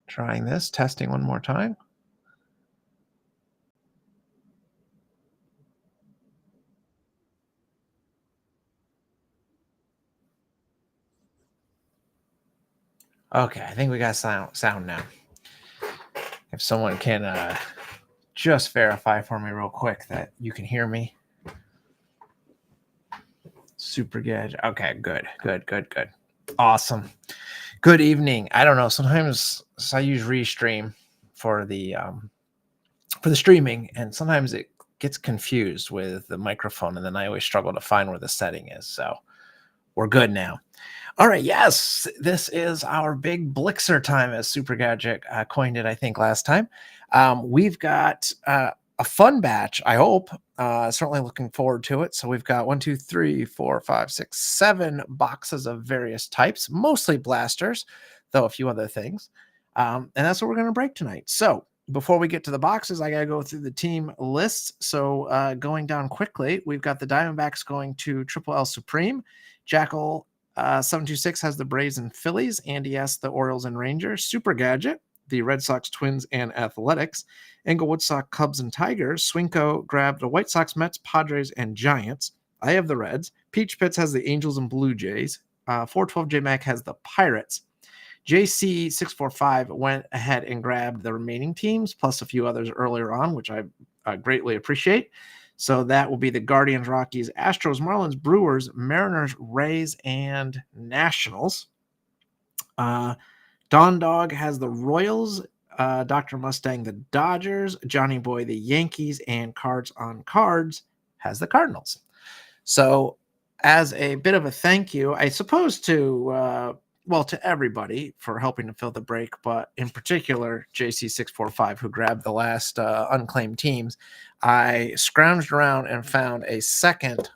Trying this, testing one more time. Okay, I think we got sound now. If someone can just verify for me real quick that you can hear me. Super good. Okay, good. Awesome. Good evening. I don't know. Sometimes I use Restream for the streaming, and sometimes it gets confused with the microphone, and then I always struggle to find where the setting is. So we're good now. All right. Yes, this is our big Blixer time, as Super Gadget coined it, I think, last time. We've got a fun batch, I hope. Certainly looking forward to it. So we've got 1, 2, 3, 4, 5, 6, 7 boxes of various types, mostly blasters, though a few other things. And that's what we're going to break tonight. So before we get to the boxes, I got to go through the team lists. So going down quickly, we've got the Diamondbacks going to Triple L Supreme. Jackal 726 has the Braves and Phillies. Andy S, the Orioles and Rangers. Super Gadget, the Red Sox, Twins, and Athletics. Englewood Sox, Cubs, and Tigers. Swinko grabbed the White Sox, Mets, Padres, and Giants. I have the Reds. Peach Pits has the Angels and Blue Jays. 412 J Mac has the Pirates. JC645 went ahead and grabbed the remaining teams, plus a few others earlier on, which I greatly appreciate. So that will be the Guardians, Rockies, Astros, Marlins, Brewers, Mariners, Rays, and Nationals. Don Dog has the Royals, Dr. Mustang the Dodgers, Johnny Boy the Yankees, and Cards on Cards has the Cardinals. So as a bit of a thank you, I suppose to everybody for helping to fill the break, but in particular JC645, who grabbed the last unclaimed teams, I scrounged around and found a second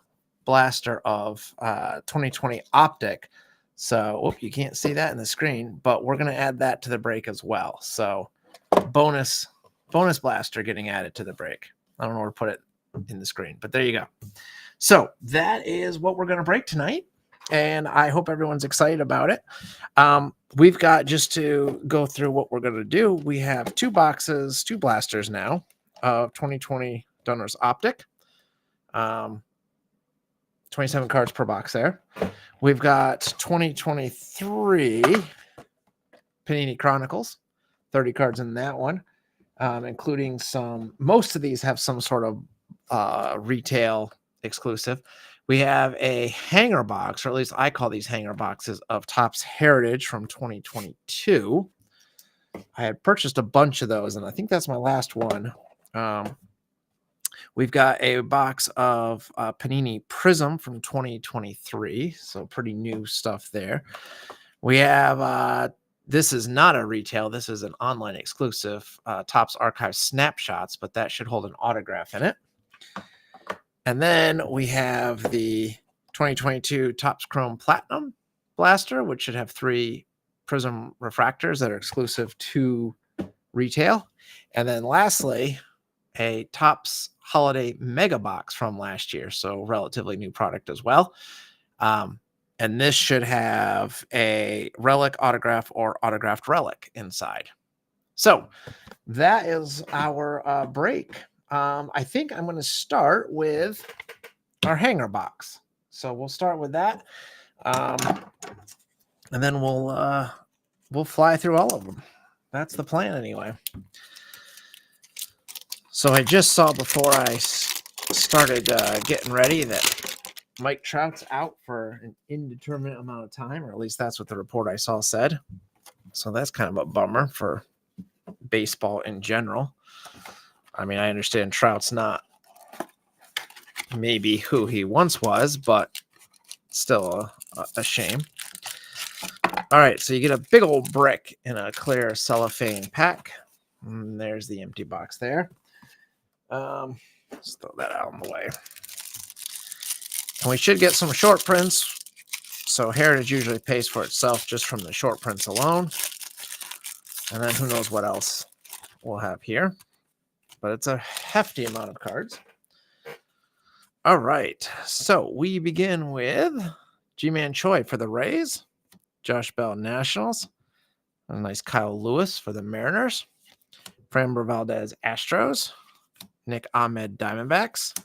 blaster of 2020 Optic. So you can't see that in the screen, but we're going to add that to the break as well. So bonus blaster getting added to the break. I don't know where to put it in the screen, but there you go. So that is what we're going to break tonight, and I hope everyone's excited about it. We've got, just to go through what we're going to do, we have 2 boxes, 2 blasters now of 2020 Donruss Optic. 27 cards per box there. We've got 2023 Panini Chronicles, 30 cards in that one, including most of these have some sort of retail exclusive. We have a hanger box, or at least I call these hanger boxes, of Topps Heritage from 2022. I had purchased a bunch of those, and I think that's my last one. We've got a box of Panini Prism from 2023, so pretty new stuff there. We have, this is not a retail, this is an online exclusive, Topps Archive Snapshots, but that should hold an autograph in it. And then we have the 2022 Topps Chrome Platinum blaster, which should have 3 Prism refractors that are exclusive to retail. And then lastly, a Topps Holiday Mega Box from last year, so relatively new product as well. And this should have a relic autograph or autographed relic inside. So that is our break. I think I'm going to start with our hanger box. So we'll start with that, and then we'll fly through all of them. That's the plan, anyway. So I just saw before I started getting ready that Mike Trout's out for an indeterminate amount of time, or at least that's what the report I saw said. So that's kind of a bummer for baseball in general. I mean, I understand Trout's not maybe who he once was, but still a shame. All right, so you get a big old brick in a clear cellophane pack. And there's the empty box there. Let's throw that out of the way. And we should get some short prints. So Heritage usually pays for itself just from the short prints alone. And then who knows what else we'll have here. But it's a hefty amount of cards. All right, so we begin with Ji-Man Choi for the Rays, Josh Bell Nationals. A nice Kyle Lewis for the Mariners. Framber Valdez, Astros. Nick Ahmed, Diamondbacks.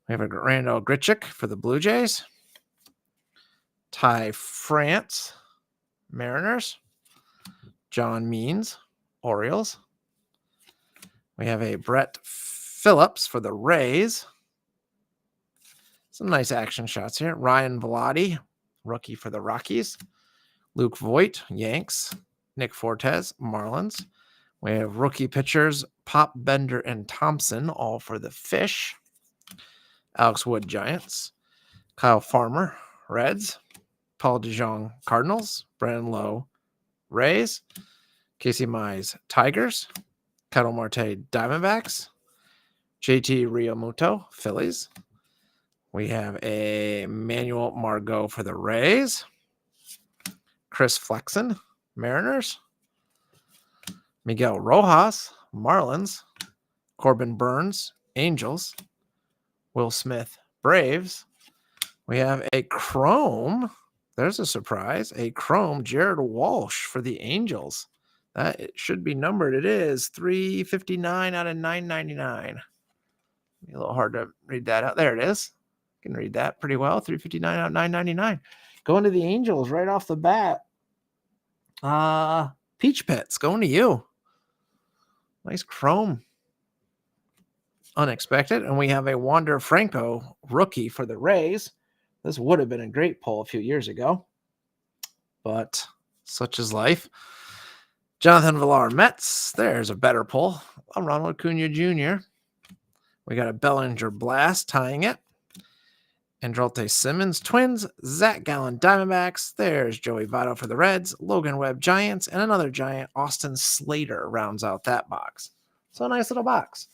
We have a Randall Grichuk for the Blue Jays. Ty France, Mariners. John Means, Orioles. We have a Brett Phillips for the Rays. Some nice action shots here. Ryan Velotti, rookie for the Rockies. Luke Voigt, Yanks. Nick Fortes, Marlins. We have rookie pitchers, Pop, Bender, and Thompson, all for the Fish. Alex Wood, Giants. Kyle Farmer, Reds. Paul DeJong, Cardinals. Brandon Lowe, Rays. Casey Mize, Tigers. Ketel Marte, Diamondbacks. JT Realmuto, Phillies. We have a Manuel Margot for the Rays. Chris Flexen, Mariners. Miguel Rojas, Marlins. Corbin Burns, Angels. Will Smith, Braves. We have a Chrome. There's a surprise. A Chrome, Jared Walsh for the Angels. That it should be numbered. It is 359 out of 999. A little hard to read that out. There it is. Can read that pretty well. 359 out of 999. Going to the Angels right off the bat. Peach Pits going to you. Nice Chrome. Unexpected. And we have a Wander Franco rookie for the Rays. This would have been a great pull a few years ago, but such is life. Jonathan Villar, Mets. There's a better pull. Ronald Acuna Jr. We got a Bellinger Blast tying it. Andrelton Simmons, Twins. Zach Gallen, Diamondbacks. There's Joey Votto for the Reds. Logan Webb, Giants. And another Giant, Austin Slater, rounds out that box. So a nice little box.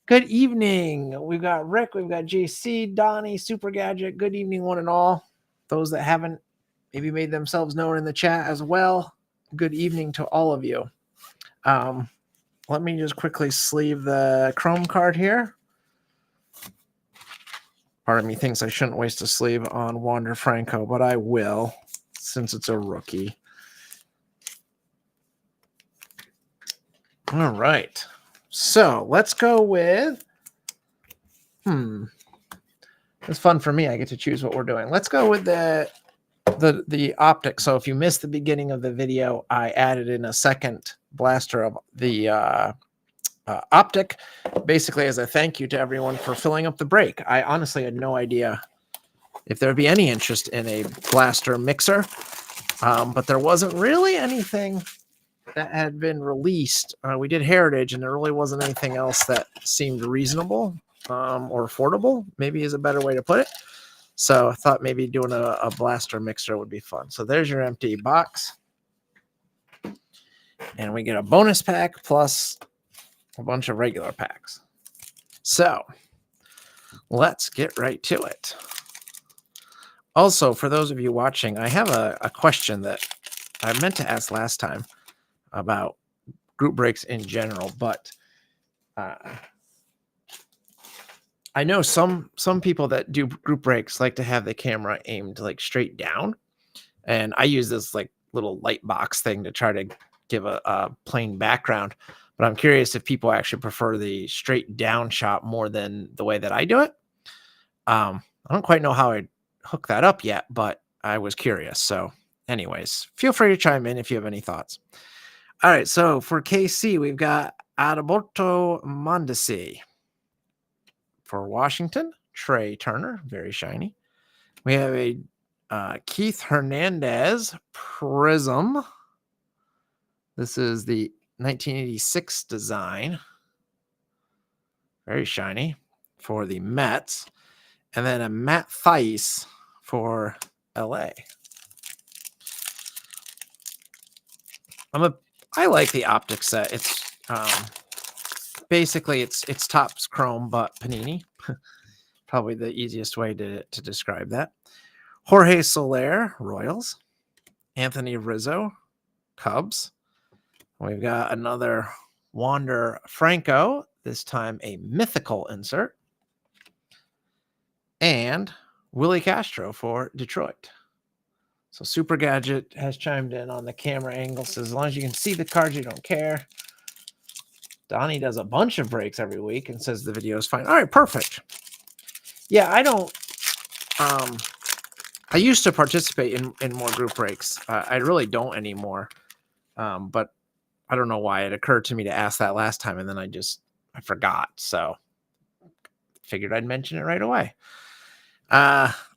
Good evening. We've got Rick. We've got JC, Donnie, Super Gadget. Good evening, one and all. Those that haven't maybe made themselves known in the chat as well. Good evening to all of you. Let me just quickly sleeve the Chrome card here. Part of me thinks I shouldn't waste a sleeve on Wander Franco, but I will since it's a rookie. All right. So let's go with, it's fun for me. I get to choose what we're doing. Let's go with the optic. So if you missed the beginning of the video, I added in a second blaster of the optic, basically as a thank you to everyone for filling up the break. I honestly had no idea if there'd be any interest in a blaster mixer, but there wasn't really anything that had been released. We did Heritage, and there really wasn't anything else that seemed reasonable or affordable, maybe is a better way to put it. So I thought maybe doing a blaster mixer would be fun. So there's your empty box. And we get a bonus pack plus a bunch of regular packs. So let's get right to it. Also, for those of you watching, I have a question that I meant to ask last time about group breaks in general, but I know some people that do group breaks like to have the camera aimed like straight down, and I use this like little light box thing to try to give a plain background, but I'm curious if people actually prefer the straight down shot more than the way that I do it. I don't quite know how I'd hook that up yet, but I was curious. So anyways, feel free to chime in if you have any thoughts. All right, so for KC, we've got Adalberto Mondesi. For Washington, Trey Turner, very shiny. We have a Keith Hernandez Prism. This is the 1986 design. Very shiny for the Mets. And then a Matt Thaiss for LA. I like the optic set. It's basically it's Topps Chrome, but Panini. Probably the easiest way to describe that. Jorge Soler, Royals. Anthony Rizzo, Cubs. We've got another Wander Franco, this time a mythical insert. And Willie Castro for Detroit. So Super Gadget has chimed in on the camera angle. Says as long as you can see the cards, you don't care. Donnie does a bunch of breaks every week and says the video is fine. All right, perfect. Yeah, I don't. I used to participate in more group breaks. I really don't anymore. But I don't know why it occurred to me to ask that last time, and then I forgot. So figured I'd mention it right away.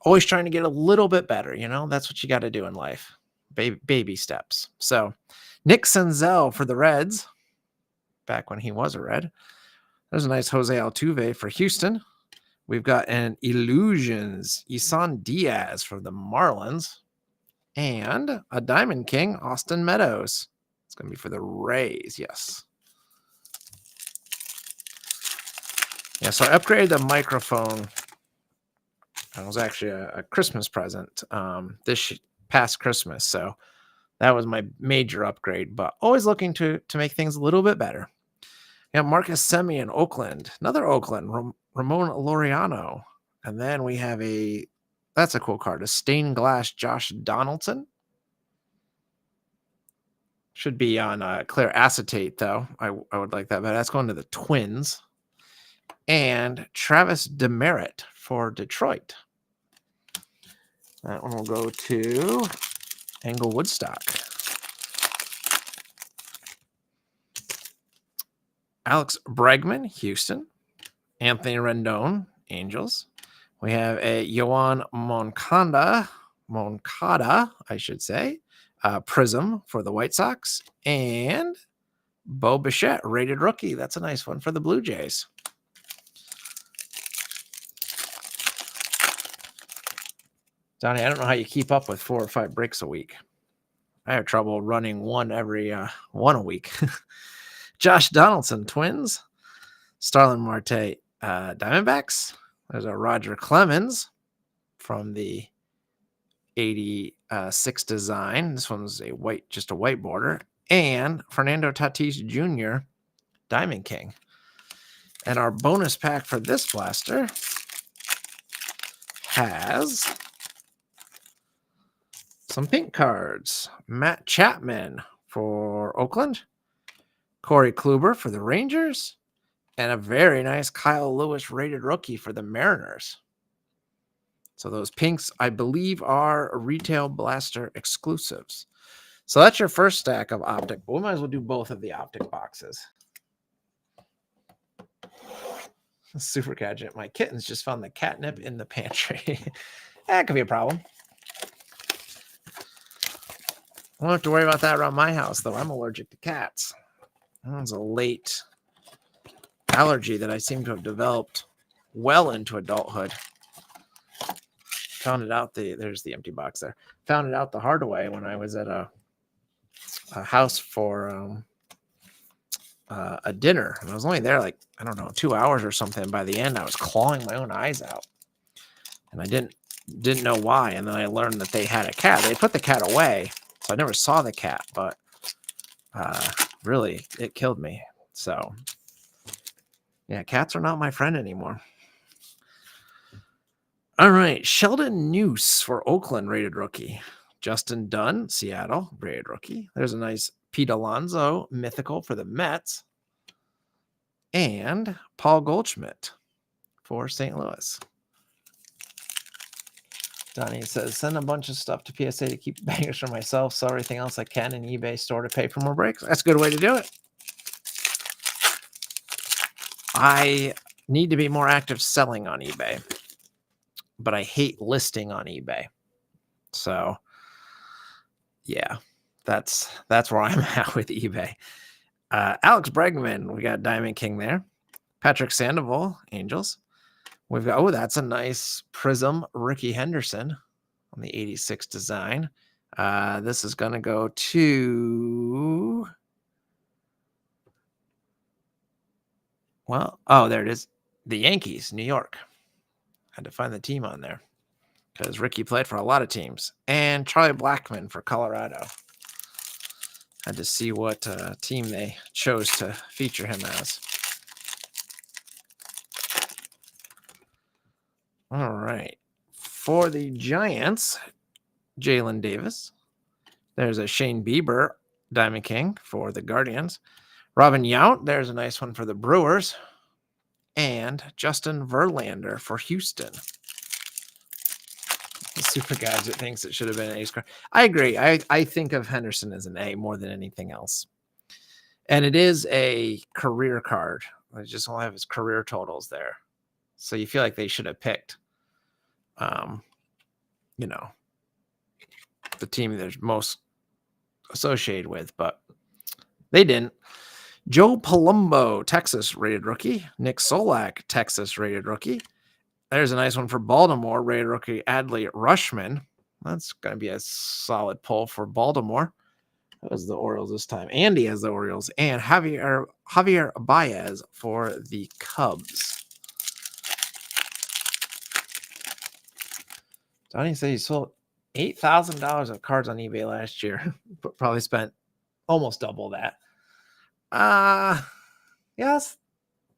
Always trying to get a little bit better. That's what you got to do in life. Baby steps. So Nick Senzel for the Reds, back when he was a Red. There's a nice Jose Altuve for Houston. We've got an Illusions, Isan Diaz for the Marlins. And a Diamond King, Austin Meadows. It's going to be for the Rays, yes. Yeah, so I upgraded the microphone. It was actually a Christmas present this past Christmas. So that was my major upgrade, but always looking to make things a little bit better. Yeah, Marcus Semien, Oakland. Another Oakland, Ramon Laureano. And then we have that's a cool card, a stained glass Josh Donaldson. Should be on clear acetate, though. I would like that, but that's going to the Twins. And Travis Demerit for Detroit. That one will go to Engel Woodstock. Alex Bregman, Houston. Anthony Rendon, Angels. We have a Yoan Moncada, I should say. Prism for the White Sox. And Bo Bichette, rated rookie. That's a nice one for the Blue Jays. Donnie, I don't know how you keep up with 4 or 5 breaks a week. I have trouble running one a week. Josh Donaldson, Twins. Starlin Marte, Diamondbacks. There's a Roger Clemens from the 86 design. This one's just a white border. And Fernando Tatis Jr., Diamond King. And our bonus pack for this blaster has some pink cards. Matt Chapman for Oakland. Corey Kluber for the Rangers. And a very nice Kyle Lewis rated rookie for the Mariners. So those pinks, I believe, are retail blaster exclusives. So that's your first stack of Optic. But we might as well do both of the Optic boxes. Super Gadget. My kittens just found the catnip in the pantry. That could be a problem. I don't have to worry about that around my house, though. I'm allergic to cats. That was a late allergy that I seem to have developed well into adulthood. Found it out there's the empty box there. Found it out the hard way when I was at a house for a dinner. And I was only there 2 hours or something. By the end, I was clawing my own eyes out. And I didn't know why. And then I learned that they had a cat. They put the cat away. So I never saw the cat, but really, it killed me. So, yeah, cats are not my friend anymore. All right, Sheldon Noose for Oakland, rated rookie. Justin Dunn, Seattle, rated rookie. There's a nice Pete Alonso, mythical for the Mets. And Paul Goldschmidt for St. Louis. Donnie says, send a bunch of stuff to PSA to keep bangers for myself. Sell everything else I can in eBay store to pay for more breaks. That's a good way to do it. I need to be more active selling on eBay, but I hate listing on eBay. So, yeah, that's where I'm at with eBay. Alex Bregman, we got Diamond King there. Patrick Sandoval, Angels. We've got, that's a nice Prism Ricky Henderson on the 86 design. This is going to go to, there it is. The Yankees, New York. Had to find the team on there because Ricky played for a lot of teams. And Charlie Blackmon for Colorado. Had to see what team they chose to feature him as. All right. For the Giants, Jalen Davis. There's a Shane Bieber Diamond King for the Guardians. Robin Yount, there's a nice one for the Brewers. And Justin Verlander for Houston. The Super Gadget thinks it should have been an ace card. I agree. I think of Henderson as an A more than anything else. And it is a career card. I just only have his career totals there. So you feel like they should have picked, the team they're most associated with, but they didn't. Joe Palumbo, Texas rated rookie. Nick Solak, Texas rated rookie. There's a nice one for Baltimore, rated rookie Adley Rushman. That's going to be a solid pull for Baltimore. That was the Orioles this time. Andy has the Orioles. And Javier Baez for the Cubs. Donnie said he sold $8,000 of cards on eBay last year. Probably spent almost double that. Yes,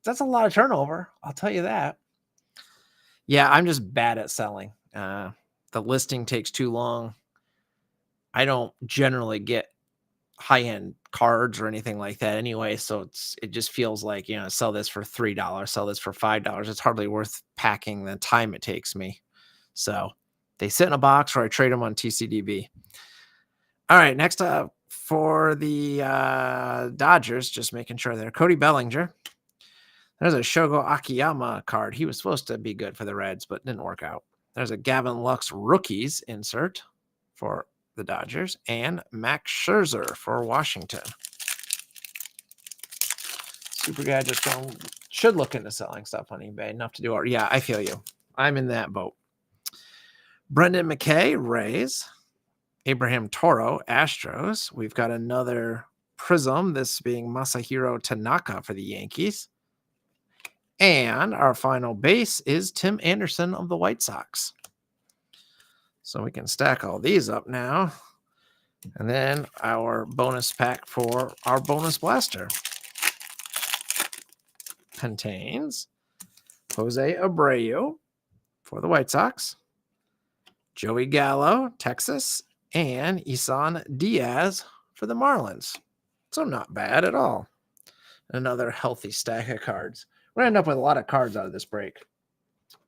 that's a lot of turnover. I'll tell you that. Yeah, I'm just bad at selling. The listing takes too long. I don't generally get high-end cards or anything like that anyway, so it just feels like, sell this for $3, sell this for $5. It's hardly worth packing the time it takes me. So they sit in a box or I trade them on TCDB. All right, next up for the Dodgers, just making sure they're Cody Bellinger. There's a Shogo Akiyama card. He was supposed to be good for the Reds, but didn't work out. There's a Gavin Lux rookies insert for the Dodgers and Max Scherzer for Washington. Super guy just should look into selling stuff on eBay. Enough to do it. Yeah, I feel you. I'm in that boat. Brendan McKay, Rays. Abraham Toro, Astros. We've got another Prism, this being Masahiro Tanaka for the Yankees. And our final base is Tim Anderson of the White Sox. So we can stack all these up now. And then our bonus pack for our bonus blaster contains Jose Abreu for the White Sox, Joey Gallo, Texas, and Isan Diaz for the Marlins. So not bad at all. Another healthy stack of cards. We're going to end up with a lot of cards out of this break.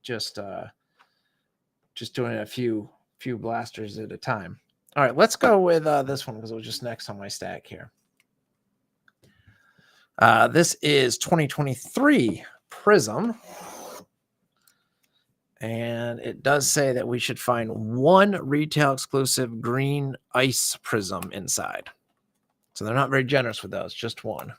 Just doing a few blasters at a time. All right, let's go with this one because it was just next on my stack here. This is 2023 Prism. And it does say that we should find one retail exclusive green ice Prism inside. So they're not very generous with those, just one.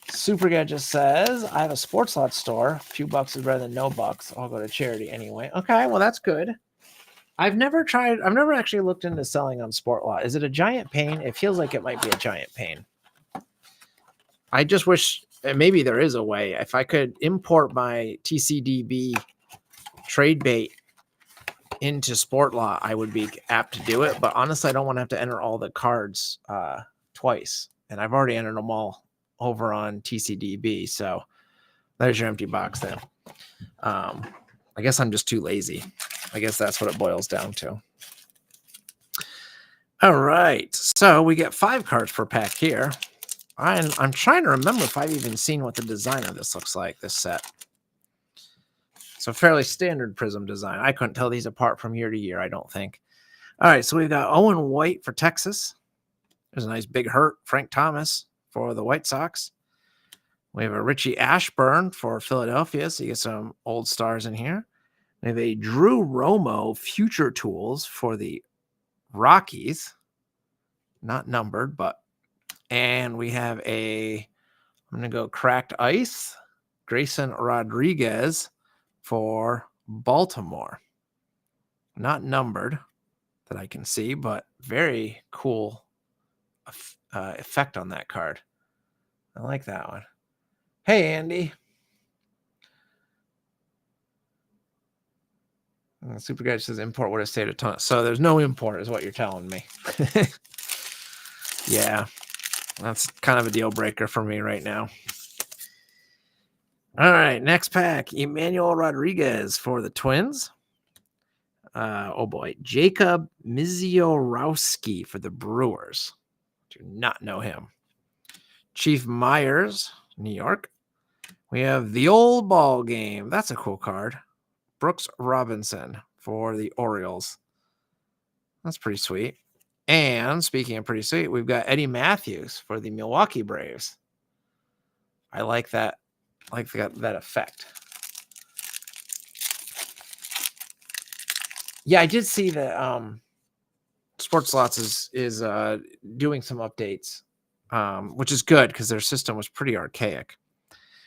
Super Gadget says, I have a sports lot store. A few bucks is better than no bucks. I'll go to charity anyway. Okay, well, that's good. I've never actually looked into selling on Sport Lot. Is it a giant pain? It feels like it might be a giant pain. I just wish maybe there is a way. If I could import my TCDB trade bait into Sport Lot, I would be apt to do it. But honestly, I don't want to have to enter all the cards twice. And I've already entered them all over on TCDB. So there's your empty box then. I guess I'm just too lazy. I guess that's what it boils down to. All right. So we get 5 cards per pack here. I'm trying to remember if I've even seen what the design of this looks like, this set. It's a fairly standard Prism design. I couldn't tell these apart from year to year, I don't think. All right, so we've got Owen White for Texas. There's a nice big hurt, Frank Thomas for the White Sox. We have a Richie Ashburn for Philadelphia, so you get some old stars in here. We have a Drew Romo Future Tools for the Rockies. Not numbered, but... And we have I'm going to go Cracked Ice, Grayson Rodriguez for Baltimore. Not numbered that I can see, but very cool effect on that card. I like that one. Hey, Andy. Super Guy says import would have saved a ton. So there's no import is what you're telling me. Yeah. That's kind of a deal breaker for me right now. All right, next pack. Emmanuel Rodriguez for the Twins. Oh boy, Jacob Misiorowski for the Brewers. Do not know him. Chief Myers, New York. We have the old ball game. That's a cool card. Brooks Robinson for the Orioles. That's pretty sweet. And speaking of pretty sweet, we've got Eddie Matthews for the Milwaukee Braves. I like that. I like that effect. Yeah, I did see that Sports Slots is doing some updates, which is good because their system was pretty archaic.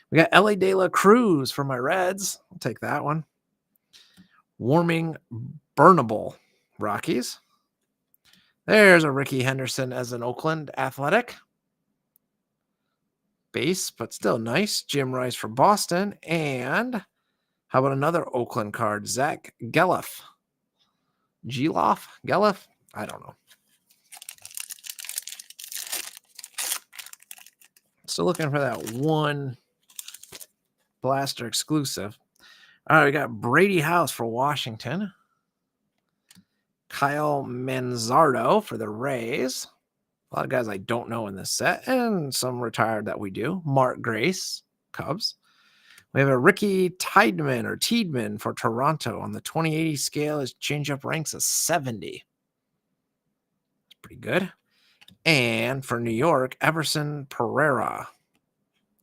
We got Ellie De La Cruz for my Reds. I'll take that one. Warming Burnable Rockies. There's a Ricky Henderson as an Oakland Athletic. Base, but still nice. Jim Rice for Boston. And how about another Oakland card? Zach Geloff. Geloff? I don't know. Still looking for that one blaster exclusive. All right, we got Brady House for Washington. Kyle Manzardo for the Rays. A lot of guys I don't know in this set, and some retired that we do. Mark Grace, Cubs. We have a Ricky Tiedemann for Toronto. On the 2080 scale, his changeup ranks a 70. That's pretty good. And for New York, Everson Pereira.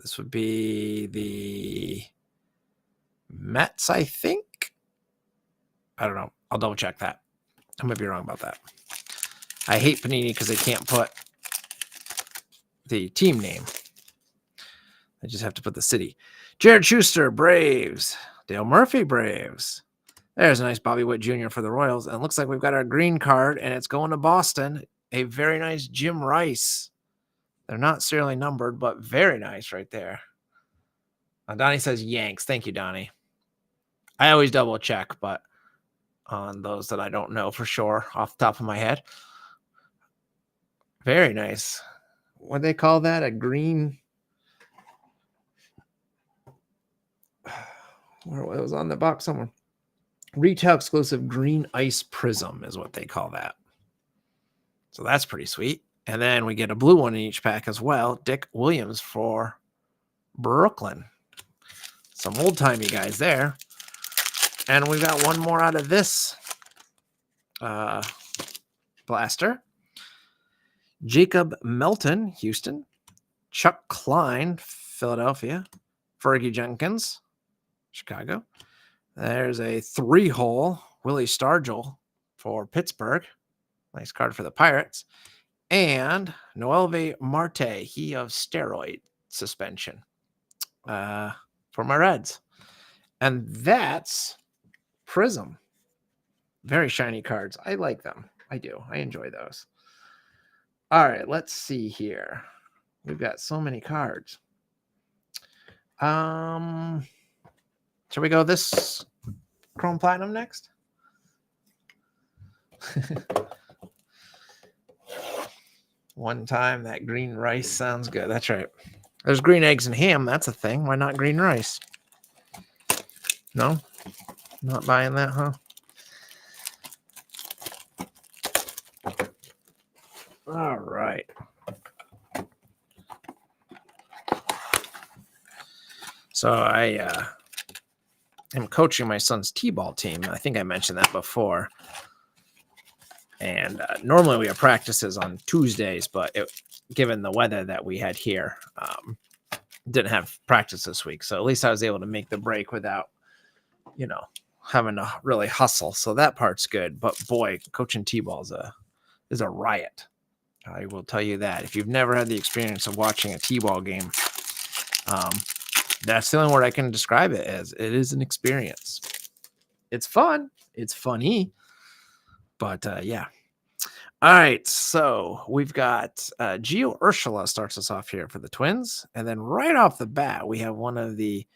This would be the Mets, I think. I don't know. I'll double check that. I might be wrong about that. I hate Panini because they can't put the team name. I just have to put the city. Jared Schuster, Braves. Dale Murphy, Braves. There's a nice Bobby Witt Jr. for the Royals. And it looks like we've got our green card, and it's going to Boston. A very nice Jim Rice. They're not serially numbered, but very nice right there. Donnie says Yanks. Thank you, Donnie. I always double check, but on those that I don't know for sure off the top of my head. Very nice. What do they call that? A green... Where it was on the box somewhere. Retail exclusive green ice prism is what they call that. So that's pretty sweet. And then we get a blue one in each pack as well. Dick Williams for Brooklyn. Some old-timey guys there. And we got one more out of this blaster. Jacob Melton, Houston. Chuck Klein, Philadelphia. Fergie Jenkins, Chicago. There's a 3-hole Willie Stargell for Pittsburgh. Nice card for the Pirates. And Noelvi Marte, he of steroid suspension for my Reds. And that's Prism. Very shiny cards. I like them. I do. I enjoy those. All right, let's see here. We've got so many cards. Shall we go this Chrome Platinum next? One time that green rice sounds good. That's right. There's green eggs and ham. That's a thing. Why not green rice? No? Not buying that, huh? All right. So I am coaching my son's t-ball team. I think I mentioned that before. And normally we have practices on Tuesdays, but given the weather that we had here, didn't have practice this week. So at least I was able to make the break without, having to really hustle. So that part's good. But boy, coaching t-ball is a riot. I will tell you that. If you've never had the experience of watching a t-ball game, that's the only word I can describe it as. It is an experience. It's fun. It's funny. But yeah. All right. So we've got Gio Urshela starts us off here for the Twins. And then right off the bat, we have one of the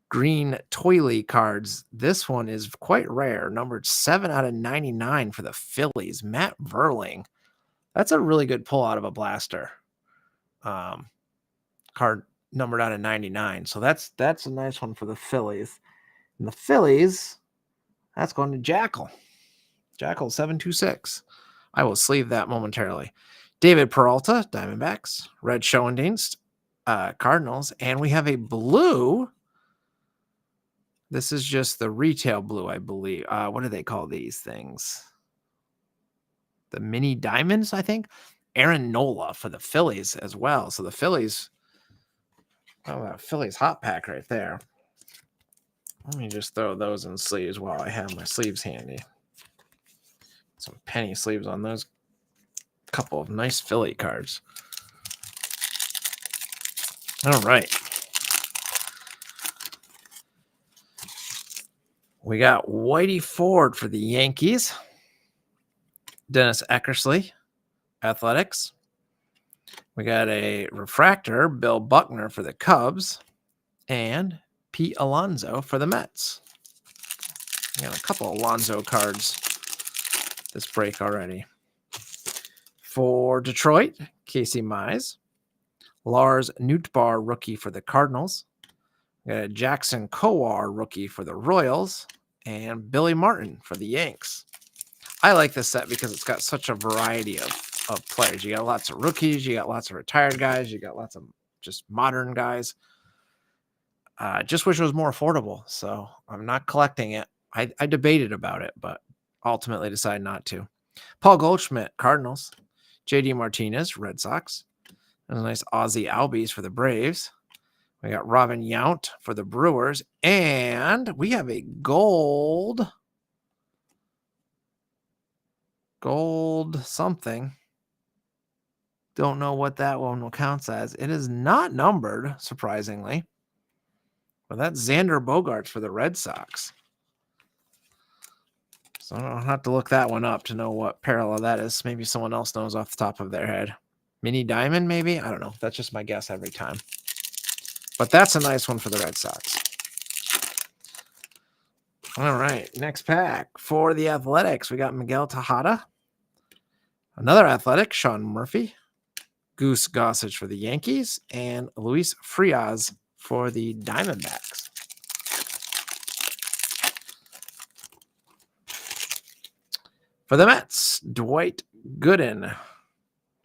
green Toily cards. This one is quite rare. Numbered 7/99 for the Phillies. Matt Verling. That's a really good pull out of a blaster. Card numbered /99. So that's a nice one for the Phillies. And the Phillies That's going to Jackal. Jackal 726. I will sleeve that momentarily. David Peralta, Diamondbacks. Red Schoendienst, Cardinals. And we have a blue. This is just the retail blue, I believe. What do they call these things? The mini diamonds, I think. Aaron Nola for the Phillies as well. So the Phillies, that Phillies hot pack right there. Let me just throw those in sleeves while I have my sleeves handy. Some penny sleeves on those. Couple of nice Philly cards. All right. We got Whitey Ford for the Yankees. Dennis Eckersley, Athletics. We got a refractor, Bill Buckner for the Cubs. And Pete Alonso for the Mets. We got a couple Alonso cards this break already. For Detroit, Casey Mize. Lars Nootbaar, rookie for the Cardinals. We got a Jackson Kowar, rookie for the Royals. And Billy Martin for the Yanks. I like this set because it's got such a variety of players. You got lots of rookies. You got lots of retired guys. You got lots of just modern guys. Just wish it was more affordable. So I'm not collecting it. I debated about it, but ultimately decided not to. Paul Goldschmidt, Cardinals. JD Martinez, Red Sox. There's a nice Ozzie Albies for the Braves. We got Robin Yount for the Brewers. And we have a gold something. Don't know what that one will count as. It is not numbered, surprisingly. But that's Xander Bogaerts for the Red Sox. So I'll have to look that one up to know what parallel that is. Maybe someone else knows off the top of their head. Mini Diamond, maybe? I don't know. That's just my guess every time. But that's a nice one for the Red Sox. All right, next pack. For the Athletics, we got Miguel Tejada. Another Athletic, Sean Murphy. Goose Gossage for the Yankees. And Luis Frias for the Diamondbacks. For the Mets, Dwight Gooden.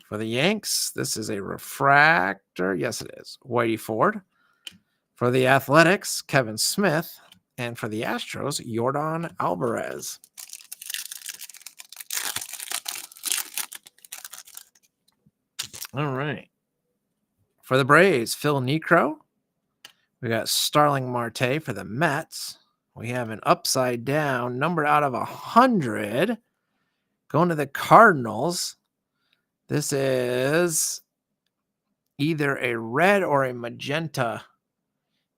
For the Yanks, this is a refractor. Yes, it is. Whitey Ford. For the Athletics, Kevin Smith. And for the Astros, Yordan Alvarez. All right. For the Braves, Phil Niekro. We got Starling Marte for the Mets. We have an upside down, numbered out of 100. Going to the Cardinals. This is either a red or a magenta.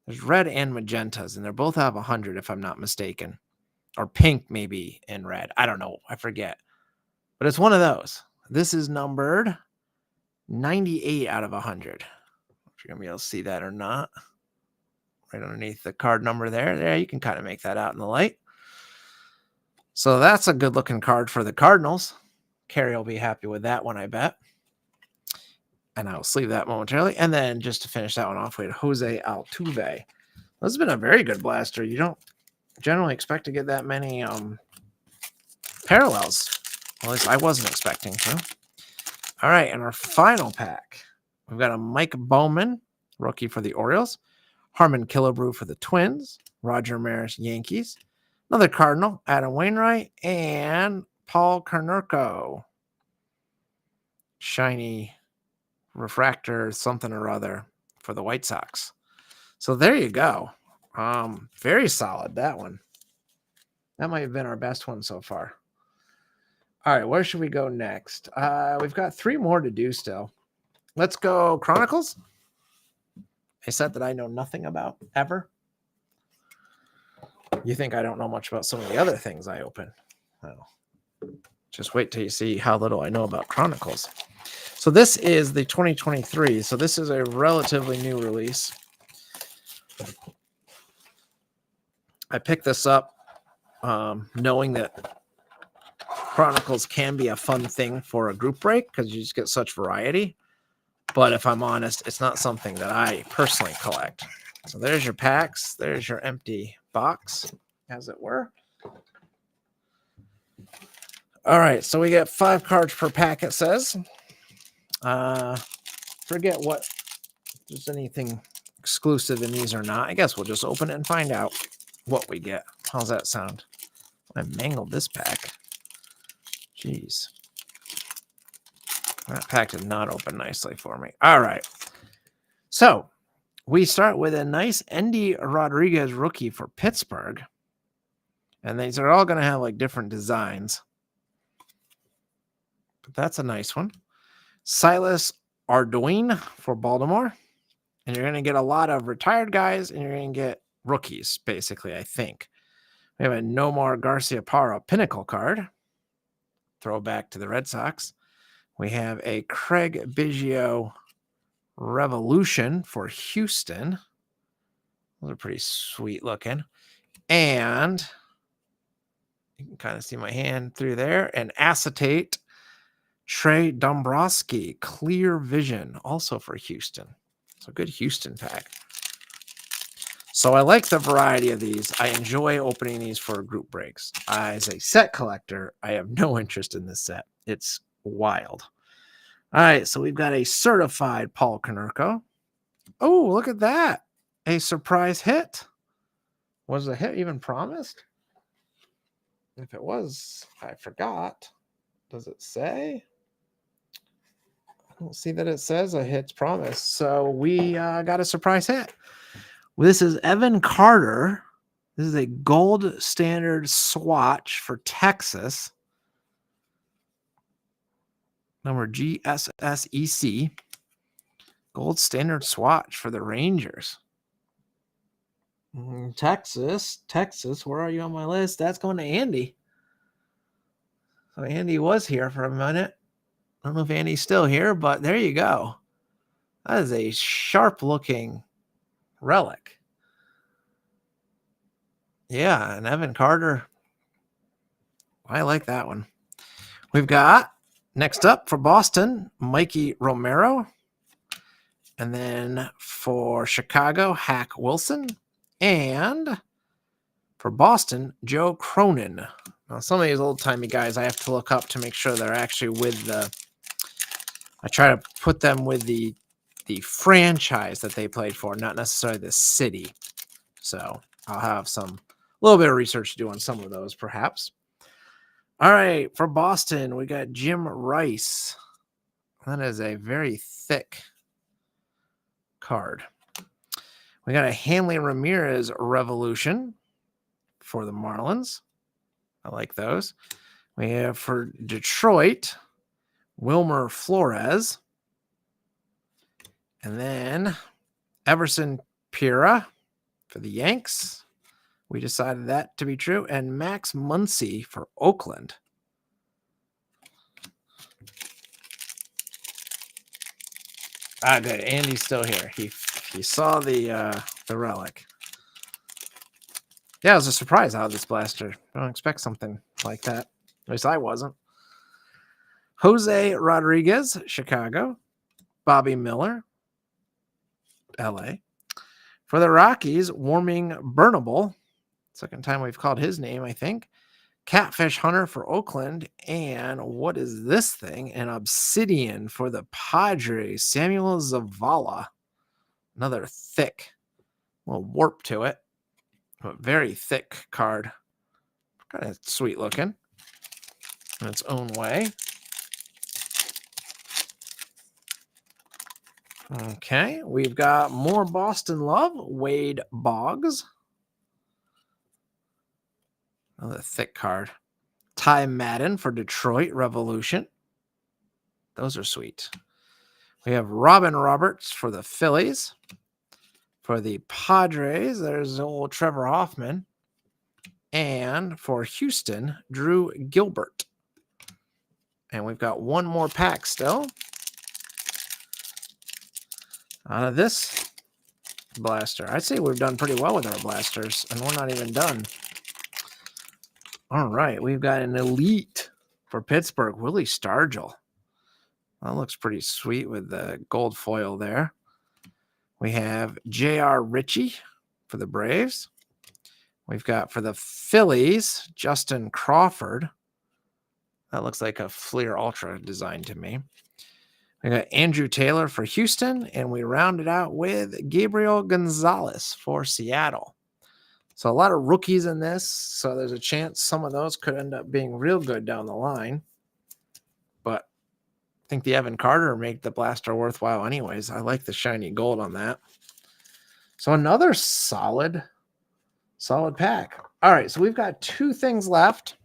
There's red and magentas, and they're both out of 100, if I'm not mistaken. Or pink, maybe, and red. I don't know. I forget. But it's one of those. This is numbered 98 out of 100. If you're going to be able to see that or not. Right underneath the card number there. There, you can kind of make that out in the light. So that's a good-looking card for the Cardinals. Kerry will be happy with that one, I bet. And I'll sleeve that momentarily. And then just to finish that one off, we had Jose Altuve. This has been a very good blaster. You don't generally expect to get that many parallels. Well, at least I wasn't expecting to. All right, and our final pack. We've got a Mike Bowman, rookie for the Orioles. Harmon Killebrew for the Twins. Roger Maris, Yankees. Another Cardinal, Adam Wainwright. And Paul Konerko. Shiny refractor something or other for the White Sox. So there you go. Very solid, that one. That might have been our best one so far. All right, where should we go next? We've got 3 more to do still. Let's go Chronicles. A set that I know nothing about ever. You think I don't know much about some of the other things I open? Well, just wait till you see how little I know about Chronicles. So this is the 2023. So this is a relatively new release. I picked this up knowing that Chronicles can be a fun thing for a group break because you just get such variety. But if I'm honest, it's not something that I personally collect. So there's your packs. There's your empty box, as it were. All right, so we get 5 cards per pack, it says. Forget what, if there's anything exclusive in these or not. I guess we'll just open it and find out what we get. How's that sound? I mangled this pack. Jeez. That pack did not open nicely for me. All right. So we start with a nice Endy Rodriguez rookie for Pittsburgh. And these are all going to have like different designs. But that's a nice one. Silas Ardoin for Baltimore. And you're going to get a lot of retired guys, and you're going to get rookies, basically, I think. We have a Nomar Garciaparra Pinnacle card. Throwback to the Red Sox. We have a Craig Biggio Revolution for Houston. Those are pretty sweet looking. And you can kind of see my hand through there. An Acetate Trey Dombrowski Clear Vision, also for Houston. So good Houston pack. So I like the variety of these. I enjoy opening these for group breaks. As a set collector, I have no interest in this set. It's wild. All right, so we've got a certified Paul Konerko. Oh, look at that. A surprise hit. Was the hit even promised? If it was, I forgot. Does it say? I don't see that it says a hit's promised. So we got a surprise hit. This is Evan Carter. This is a gold standard swatch for Texas. Number GSSEC. Gold standard swatch for the Rangers. Texas, where are you on my list? That's going to Andy. So Andy was here for a minute. I don't know if Andy's still here, but there you go. That is a sharp looking relic. Yeah, and Evan Carter. I like that one. We've got, next up for Boston, Mikey Romero. And then for Chicago, Hack Wilson. And for Boston, Joe Cronin. Now, some of these old-timey guys I have to look up to make sure they're actually with the... I try to put them with the franchise that they played for, not necessarily the city. So I'll have a little bit of research to do on some of those, perhaps. All right, for Boston, we got Jim Rice. That is a very thick card. We got a Hanley Ramirez Revolution for the Marlins. I like those. We have for Detroit, Wilmer Flores. And then Everson Pira for the Yanks. We decided that to be true. And Max Muncy for Oakland. Good. Andy's still here. He saw the relic. Yeah, it was a surprise out of this blaster. I don't expect something like that. At least I wasn't. Jose Rodriguez, Chicago. Bobby Miller, LA. For the Rockies, Warming Burnable. Second time we've called his name, I think. Catfish Hunter for Oakland. And what is this thing? An Obsidian for the Padres. Samuel Zavala. Another thick, little warp to it. But very thick card. Kind of sweet looking in its own way. Okay, we've got more Boston love. Wade Boggs. Another thick card. Ty Madden for Detroit Revolution. Those are sweet. We have Robin Roberts for the Phillies. For the Padres, there's old Trevor Hoffman. And for Houston, Drew Gilbert. And we've got one more pack still. Out of this blaster. I'd say we've done pretty well with our blasters, and we're not even done. All right, we've got an elite for Pittsburgh, Willie Stargell. That looks pretty sweet with the gold foil there. We have J.R. Ritchie for the Braves. We've got for the Phillies, Justin Crawford. That looks like a Fleer Ultra design to me. We got Andrew Taylor for Houston, and we rounded out with Gabriel Gonzalez for Seattle. So a lot of rookies in this, so there's a chance some of those could end up being real good down the line. But I think the Evan Carter make the blaster worthwhile anyways. I like the shiny gold on that. So another solid pack. All right, so we've got 2 things left.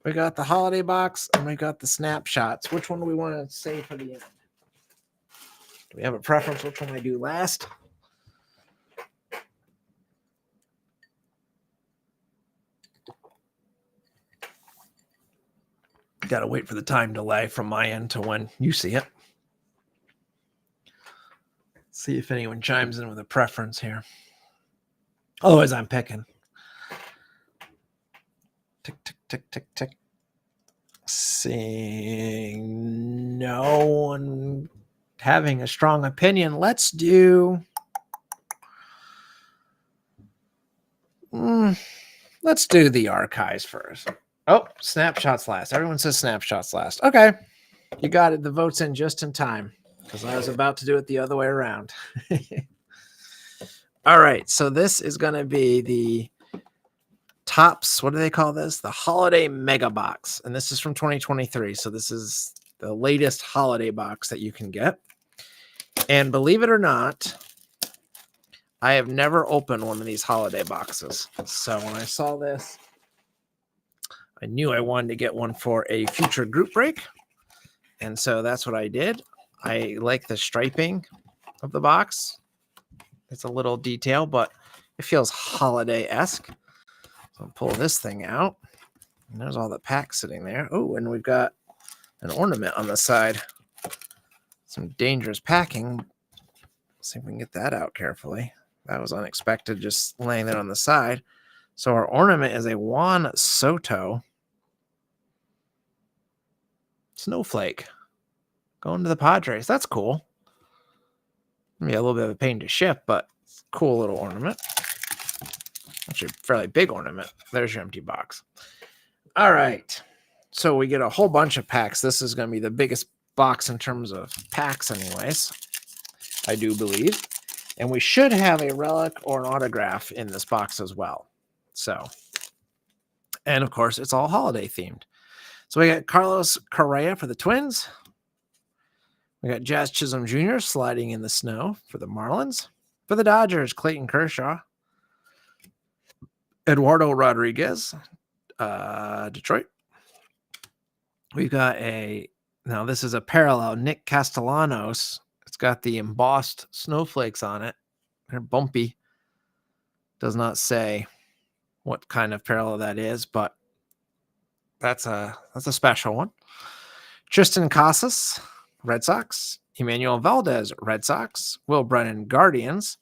We got the holiday box and we got the snapshots. Which one do we want to save for the end? Do we have a preference which one I do last? Got to wait for the time delay from my end to when you see it. See if anyone chimes in with a preference here. Otherwise, I'm picking. Tick, tick, tick, tick, tick. Seeing no one having a strong opinion, let's do... let's do the archives first. Oh, snapshots last. Everyone says snapshots last. Okay. You got it. The vote's in just in time because I was about to do it the other way around. All right. So this is going to be the Topps. What do they call this? The Holiday Mega Box. And this is from 2023. So this is the latest holiday box that you can get. And believe it or not, I have never opened one of these holiday boxes. So when I saw this, I knew I wanted to get one for a future group break. And so that's what I did. I like the striping of the box. It's a little detail, but it feels holiday-esque. So I'll pull this thing out. And there's all the packs sitting there. Oh, and we've got an ornament on the side. Some dangerous packing. Let's see if we can get that out carefully. That was unexpected, just laying that on the side. So our ornament is a Juan Soto snowflake going to the Padres. That's cool. Maybe a little bit of a pain to ship, but cool little ornament. Actually, fairly big ornament. There's your empty box. All right. So we get a whole bunch of packs. This is going to be the biggest box in terms of packs anyways, I do believe. And we should have a relic or an autograph in this box as well. So, and of course, it's all holiday themed. So we got Carlos Correa for the Twins. We got Jazz Chisholm Jr. sliding in the snow for the Marlins. For the Dodgers, Clayton Kershaw. Eduardo Rodriguez, Detroit. We've got now this is a parallel, Nick Castellanos. It's got the embossed snowflakes on it. They're bumpy. Does not say what kind of parallel that is, but that's a special one. Tristan Casas, Red Sox. Emmanuel Valdez, Red Sox. Will Brennan, Guardians.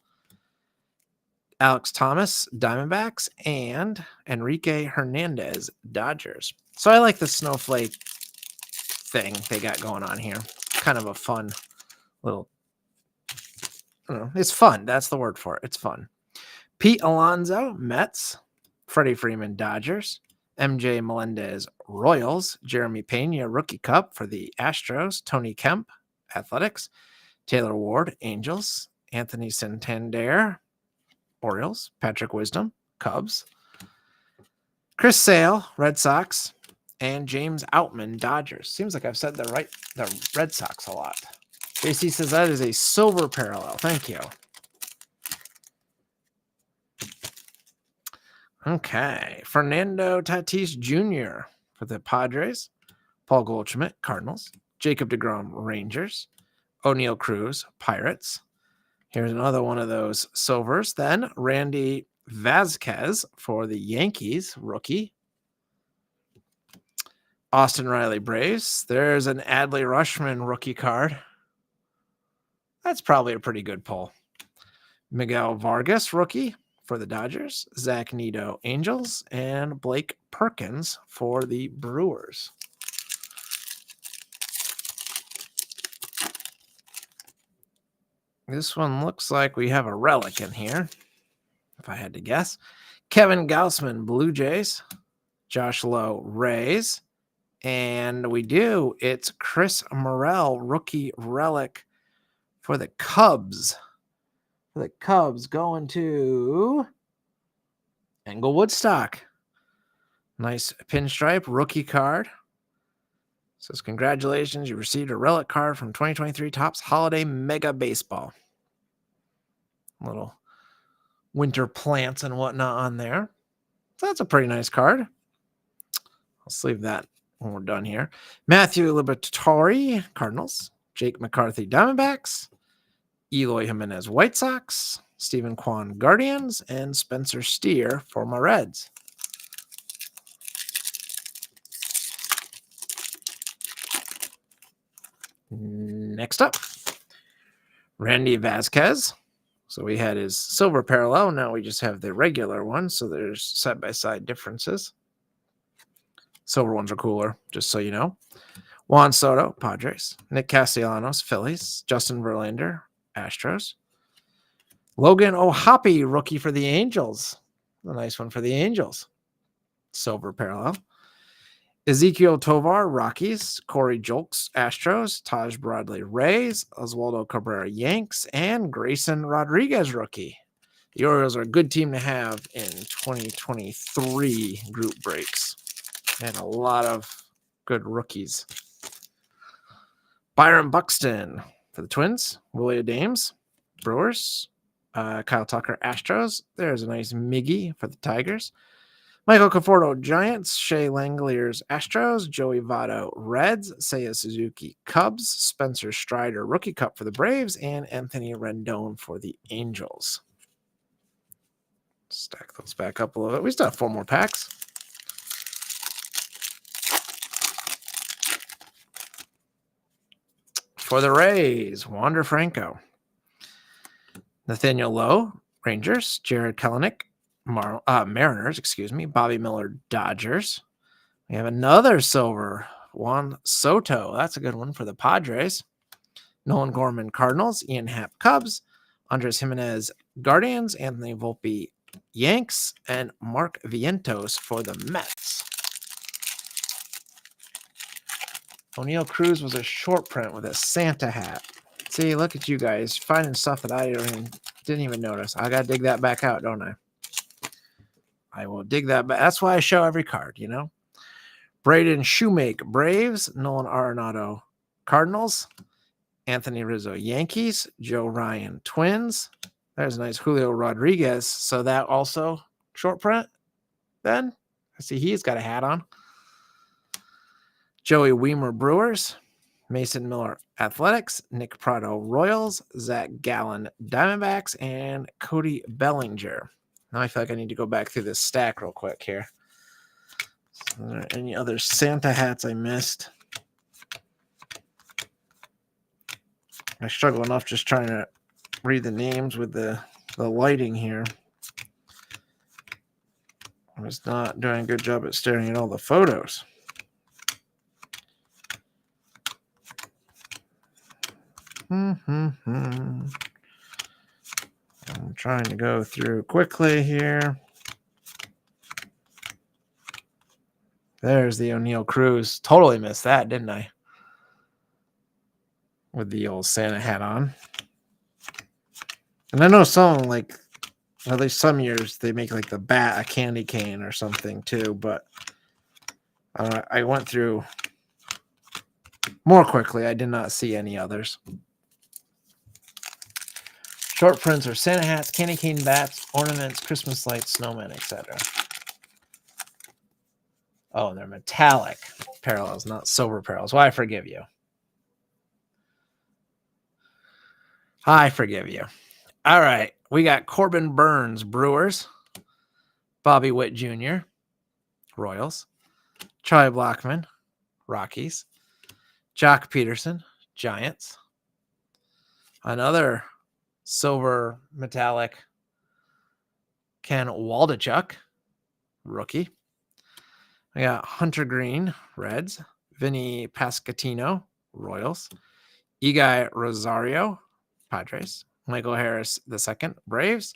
Alex Thomas, Diamondbacks. And Enrique Hernandez, Dodgers. So I like the snowflake thing they got going on here. Kind of a fun little, I don't know, it's fun. That's the word for it. It's fun. Pete Alonso, Mets. Freddie Freeman, Dodgers. MJ Melendez, Royals. Jeremy Pena, Rookie Cup for the Astros. Tony Kemp, Athletics. Taylor Ward, Angels. Anthony Santander, Orioles. Patrick Wisdom, Cubs. Chris Sale, Red Sox. And James Outman, Dodgers. Seems like I've said the Red Sox a lot. JC says that is a silver parallel. Thank you. Okay. Fernando Tatis Jr. for the Padres. Paul Goldschmidt, Cardinals. Jacob deGrom, Rangers. O'Neal Cruz, Pirates. Here's another one of those silvers. Then Randy Vasquez for the Yankees, rookie. Austin Riley, Braves. There's an Adley Rutschman rookie card. That's probably a pretty good pull. Miguel Vargas, rookie for the Dodgers. Zach Neto, Angels. And Blake Perkins for the Brewers. This one looks like we have a relic in here, if I had to guess. Kevin Gausman, Blue Jays. Josh Lowe, Rays. And we do. It's Chris Morel, rookie relic for the Cubs. For the Cubs going to Englewood Stock. Nice pinstripe rookie card. Says, congratulations, you received a relic card from 2023 Topps Holiday Mega Baseball. Little winter plants and whatnot on there. So that's a pretty nice card. I'll sleeve that when we're done here. Matthew Liberatore, Cardinals. Jake McCarthy, Diamondbacks. Eloy Jimenez, White Sox. Stephen Kwan, Guardians. And Spencer Steer for my Reds. Next up, Randy Vasquez. So we had his silver parallel. Now we just have the regular one. So there's side-by-side differences. Silver ones are cooler, just so you know. Juan Soto, Padres. Nick Castellanos, Phillies. Justin Verlander, Astros. Logan O'Hoppe, rookie for the Angels. A nice one for the Angels. Silver parallel. Ezequiel Tovar, Rockies. Corey Julks, Astros. Taj Bradley, Rays. Oswaldo Cabrera, Yanks. And Grayson Rodriguez, rookie. The Orioles are a good team to have in 2023 group breaks. And a lot of good rookies. Byron Buxton for the Twins. Willie Adames, Brewers. Kyle Tucker, Astros. There's a nice Miggy for the Tigers. Michael Conforto, Giants. Shea Langeliers, Astros. Joey Votto, Reds. Seiya Suzuki, Cubs. Spencer Strider, Rookie Cup for the Braves. And Anthony Rendon for the Angels. Stack those back up a little bit. We still have 4 more packs. For the Rays, Wander Franco. Nathaniel Lowe, Rangers. Jared Kelenic, Mariners, Bobby Miller, Dodgers. We have another silver, Juan Soto. That's a good one for the Padres. Nolan Gorman, Cardinals. Ian Happ, Cubs. Andres Jimenez, Guardians. Anthony Volpe, Yanks. And Mark Vientos for the Mets. O'Neill Cruz was a short print with a Santa hat. See, look at you guys finding stuff that I didn't even notice. I got to dig that back out, don't I? I will dig that back. That's why I show every card, you know. Braden Shoemake, Braves. Nolan Arenado, Cardinals. Anthony Rizzo, Yankees. Joe Ryan, Twins. There's a nice Julio Rodriguez. So that also short print then. I see he's got a hat on. Joey Weimer, Brewers. Mason Miller, Athletics. Nick Prado, Royals. Zach Gallen, Diamondbacks. And Cody Bellinger. Now I feel like I need to go back through this stack real quick here. Are there any other Santa hats I missed? I struggle enough just trying to read the names with the lighting here. I was not doing a good job at staring at all the photos. I'm trying to go through quickly here. There's the O'Neill Cruz. Totally missed that, didn't I? With the old Santa hat on. And I know some, like, at least some years, they make like the bat a candy cane or something too, but I went through more quickly. I did not see any others. Short prints are Santa hats, candy cane bats, ornaments, Christmas lights, snowmen, etc. Oh, and they're metallic parallels, not silver parallels. Well, I forgive you. I forgive you. All right. We got Corbin Burns, Brewers. Bobby Witt Jr., Royals. Charlie Blackmon, Rockies. Jock Peterson, Giants. Another silver metallic Ken Waldichuk, rookie. We got Hunter Green, Reds. Vinny Pasquantino, Royals. Eguy Rosario, Padres. Michael Harris II, Braves.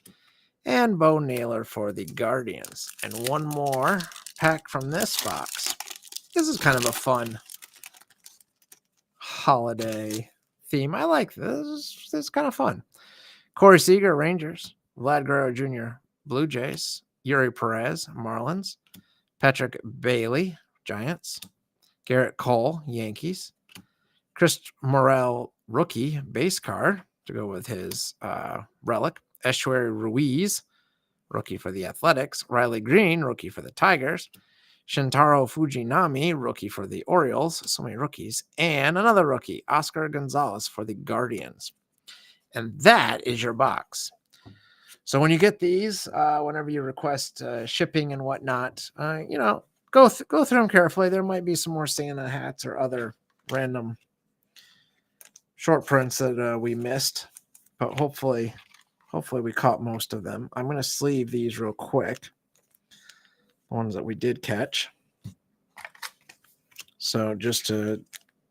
And Bo Naylor for the Guardians. And one more pack from this box. This is kind of a fun holiday theme. I like this. This is kind of fun. Corey Seager, Rangers. Vlad Guerrero Jr., Blue Jays. Yuri Perez, Marlins. Patrick Bailey, Giants. Garrett Cole, Yankees. Chris Morel, rookie, base card to go with his relic. Estuary Ruiz, rookie for the Athletics. Riley Green, rookie for the Tigers. Shintaro Fujinami, rookie for the Orioles. So many rookies. And another rookie, Oscar Gonzalez for the Guardians. And that is your box. So when you get these, whenever you request shipping and whatnot, go through them carefully. There might be some more Santa hats or other random short prints that we missed, but hopefully we caught most of them. I'm going to sleeve these real quick, the ones that we did catch. So just to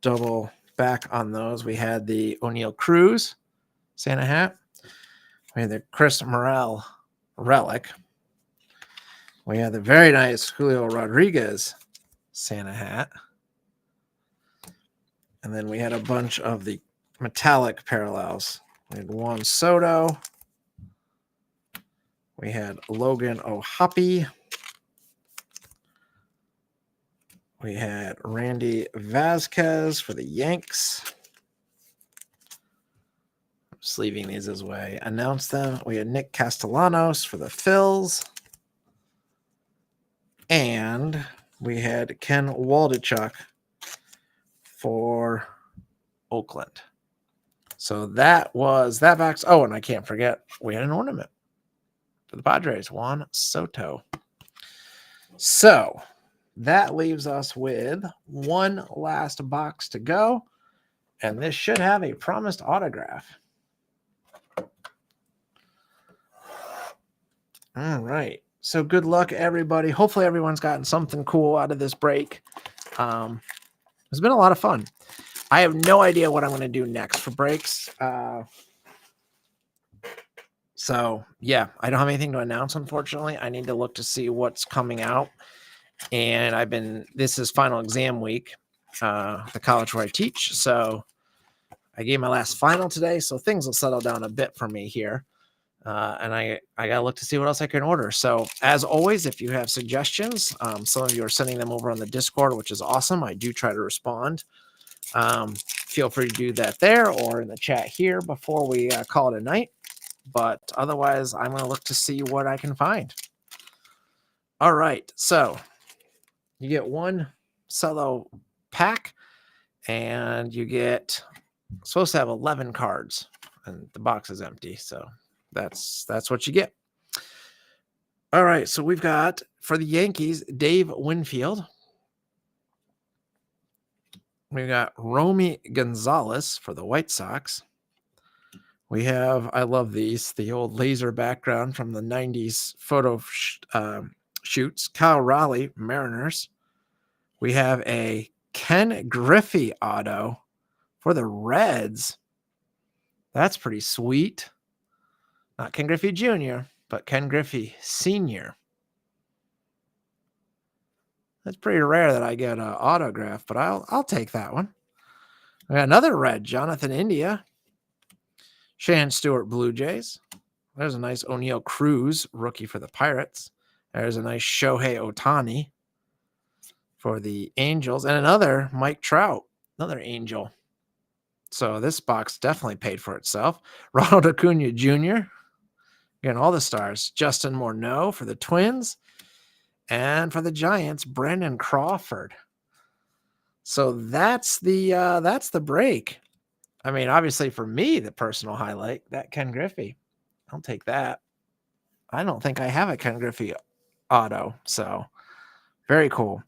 double back on those, we had the O'Neill Cruz Santa hat. We had the Chris Morel relic. We had the very nice Julio Rodriguez Santa hat. And then we had a bunch of the metallic parallels. We had Juan Soto. We had Logan O'Hoppe. We had Randy Vasquez for the Yanks. I'm sleeving these as we announce them. We had Nick Castellanos for the Phils. And we had Ken Waldichuk for Oakland. So that was that box. Oh, and I can't forget, we had an ornament for the Padres, Juan Soto. So that leaves us with one last box to go. And this should have a promised autograph. All right. So good luck, everybody. Hopefully everyone's gotten something cool out of this break. It's been a lot of fun. I have no idea what I'm going to do next for breaks. So, yeah, I don't have anything to announce, unfortunately. I need to look to see what's coming out. And this is final exam week, the college where I teach. So I gave my last final today, so things will settle down a bit for me here. And I got to look to see what else I can order. So as always, if you have suggestions, some of you are sending them over on the Discord, which is awesome. I do try to respond. Feel free to do that there or in the chat here before we call it a night. But otherwise, I'm going to look to see what I can find. All right. So you get one cello pack and you get supposed to have 11 cards and the box is empty. So that's what you get. All right. So we've got for the Yankees, Dave Winfield. We've got Romy Gonzalez for the White Sox. We have, I love these, the old laser background from the 90s photo shoots. Kyle Raleigh, Mariners. We have a Ken Griffey auto for the Reds. That's pretty sweet. Not Ken Griffey Jr., but Ken Griffey Sr. That's pretty rare that I get an autograph, but I'll take that one. We got another red, Jonathan India. Shan Stewart, Blue Jays. There's a nice O'Neill Cruz, rookie for the Pirates. There's a nice Shohei Ohtani for the Angels. And another Mike Trout, another Angel. So this box definitely paid for itself. Ronald Acuna Jr. Again, all the stars. Justin Morneau for the Twins. And for the Giants, Brandon Crawford. So that's the break. I mean, obviously for me, the personal highlight, that Ken Griffey. I'll take that. I don't think I have a Ken Griffey auto. So very cool.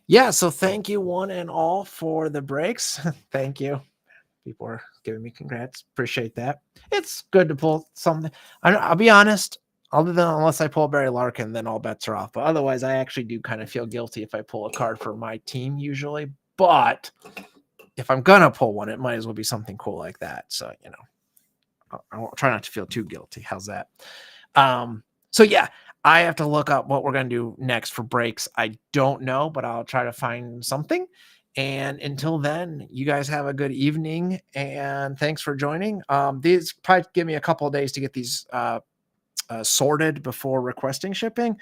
Yeah. So thank you one and all for the breaks. Thank you. People are giving me congrats. Appreciate that. It's good to pull something. I'll be honest. Unless I pull Barry Larkin, then all bets are off. But otherwise, I actually do kind of feel guilty if I pull a card for my team usually. But if I'm going to pull one, it might as well be something cool like that. So, I'll try not to feel too guilty. How's that? So, yeah, I have to look up what we're going to do next for breaks. I don't know, but I'll try to find something. And until then, you guys have a good evening and thanks for joining. These probably give me a couple of days to get these sorted before requesting shipping.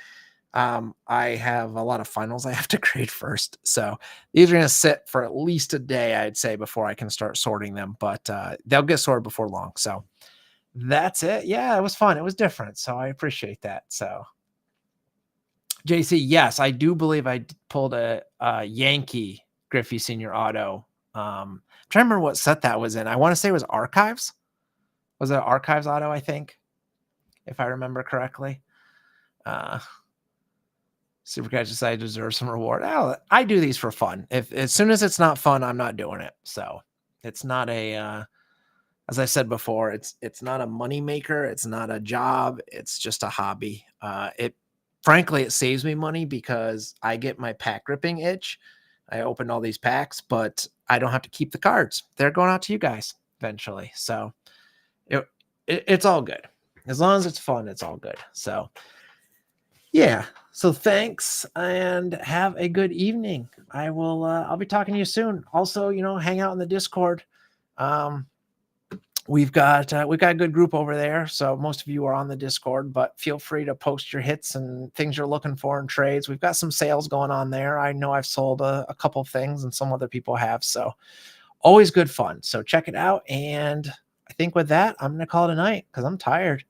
I have a lot of finals I have to grade first. So these are going to sit for at least a day, I'd say, before I can start sorting them, but they'll get sorted before long. So that's it. Yeah, it was fun. It was different. So I appreciate that. So JC, yes, I do believe I pulled a Yankee Griffey Senior Auto. I'm trying to remember what set that was in. I want to say it was Archives. Was it Archives Auto? I think, if I remember correctly. Supercatch decided to deserve some reward. Oh, I do these for fun. If as soon as it's not fun, I'm not doing it. So it's not a as I said before, it's not a money maker, it's not a job, it's just a hobby. It frankly it saves me money because I get my pack ripping itch. I opened all these packs, but I don't have to keep the cards. They're going out to you guys eventually. So it's all good. As long as it's fun, it's all good. So yeah. So thanks and have a good evening. I'll be talking to you soon. Also, hang out in the Discord. We've got a good group over there. So most of you are on the Discord, but feel free to post your hits and things you're looking for in trades. We've got some sales going on there. I know I've sold a couple things and some other people have. So always good fun. So check it out. And I think with that, I'm going to call it a night because I'm tired.